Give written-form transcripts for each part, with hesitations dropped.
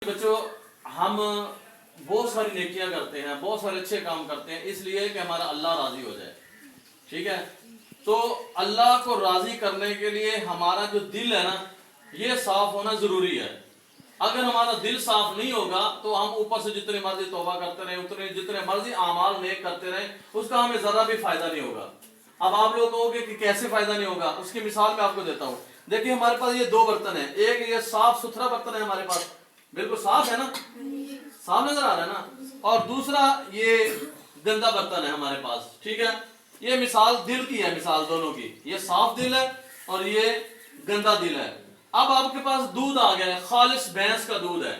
बच्चों, हम बहुत सारी नेकियां करते हैं, बहुत सारे अच्छे काम करते हैं इसलिए कि हमारा अल्लाह राजी हो जाए। ठीक है, तो अल्लाह को राजी करने के लिए हमारा जो दिल है ना, ये साफ होना जरूरी है। अगर हमारा दिल साफ नहीं होगा तो हम ऊपर से जितनी मर्जी तौबा करते रहे, उतने जितने मर्जी आमाल नेक करते रहे, उसका हमें जरा भी फायदा नहीं होगा। अब आप लोग कहोगे कि कैसे फायदा नहीं होगा, उसकी मिसाल मैं आपको देता हूँ। देखिए, हमारे पास ये दो बर्तन है, एक ये साफ सुथरा बर्तन है हमारे पास, बिल्कुल साफ है ना, साफ नजर आ रहा है ना, और दूसरा ये गंदा बर्तन है हमारे पास। ठीक है, ये मिसाल दिल की है, मिसाल दोनों की, ये साफ दिल है और ये गंदा दिल है। अब आपके पास दूध आ गया है, खालिस भैंस का दूध है,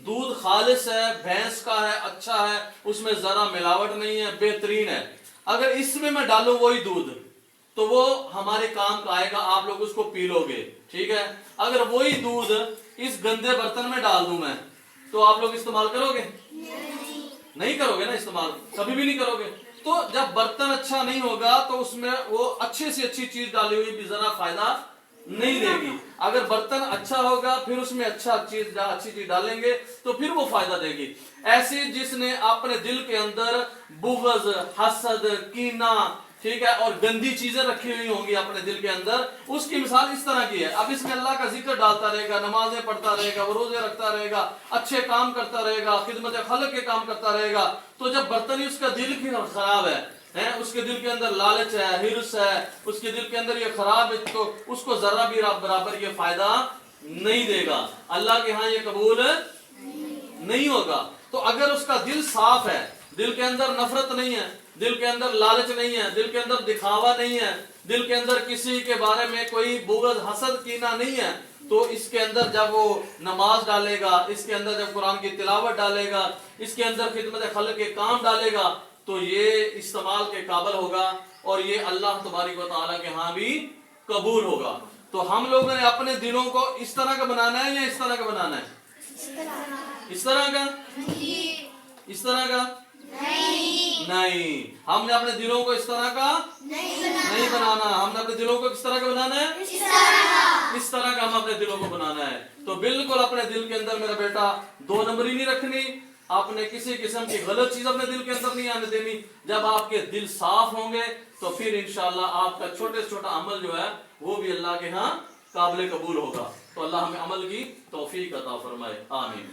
दूध खालिस है, भैंस का है, अच्छा है, उसमें जरा मिलावट नहीं है, बेहतरीन है। अगर इसमें मैं डालूं वही दूध तो वो हमारे काम का आएगा, आप लोग उसको पी लोगे। ठीक है, अगर वही दूध इस गंदे बर्तन में डाल दूं मैं तो आप लोग इस्तेमाल करोगे? नहीं करोगे ना, इस्तेमाल कभी भी नहीं करोगे। तो जब बर्तन अच्छा नहीं होगा तो उसमें वो अच्छे से अच्छी चीज डाली हुई भी जरा फायदा नहीं देगी। अगर बर्तन अच्छा होगा फिर उसमें अच्छी चीज डालेंगे तो फिर वो फायदा देगी। ऐसे जिसने अपने दिल के अंदर बुग़्ज़, हसद, कीना, ठीक है, और गंदी चीजें रखी हुई होंगी अपने दिल के अंदर, उसकी मिसाल इस तरह की है। अब इसमें अल्लाह का जिक्र डालता रहेगा, नमाजें पढ़ता रहेगा, वो रोजे रखता रहेगा, अच्छे काम करता रहेगा, खिदमत खल्क के काम करता रहेगा, तो जब बर्तन ही उसका दिल खराब है, उसके दिल के अंदर लालच है, हिर्स है, उसके दिल के अंदर ये खराब है, तो उसको जरा भी बराबर ये फायदा नहीं देगा, अल्लाह के यहाँ ये कबूल नहीं होगा। तो अगर उसका दिल साफ है, दिल के अंदर नफरत नहीं है, दिल के अंदर लालच नहीं है, दिल के अंदर दिखावा नहीं है, दिल के अंदर किसी के बारे में कोई बुग़्ज़, हसद, कीना नहीं है, तो इसके अंदर जब वो नमाज डालेगा, इसके अंदर जब कुरान की तिलावत डालेगा, इसके अंदर खिदमत खल्क के काम डालेगा, तो ये इस्तेमाल के काबिल होगा और ये अल्लाह तबारक व तआला के यहाँ भी कबूल होगा। तो हम लोगों ने अपने दिलों को इस तरह का बनाना है या इस तरह का बनाना है? इस तरह का? इस तरह का नहीं, हमने अपने दिलों को इस तरह का नहीं बनाना। हमने अपने दिलों को किस तरह का बनाना है? इस तरह का हम अपने दिलों को बनाना है। तो बिल्कुल अपने दिल के अंदर मेरा बेटा दो नंबरी नहीं रखनी, आपने किसी किस्म की गलत चीज अपने दिल के अंदर नहीं आने देनी। जब आपके दिल साफ होंगे तो फिर इंशाअल्लाह आपका छोटे से छोटा अमल जो है वो भी अल्लाह के यहाँ काबिल कबूल होगा। तो अल्लाह हमें अमल की तौफीक अता फरमाए, आमीन।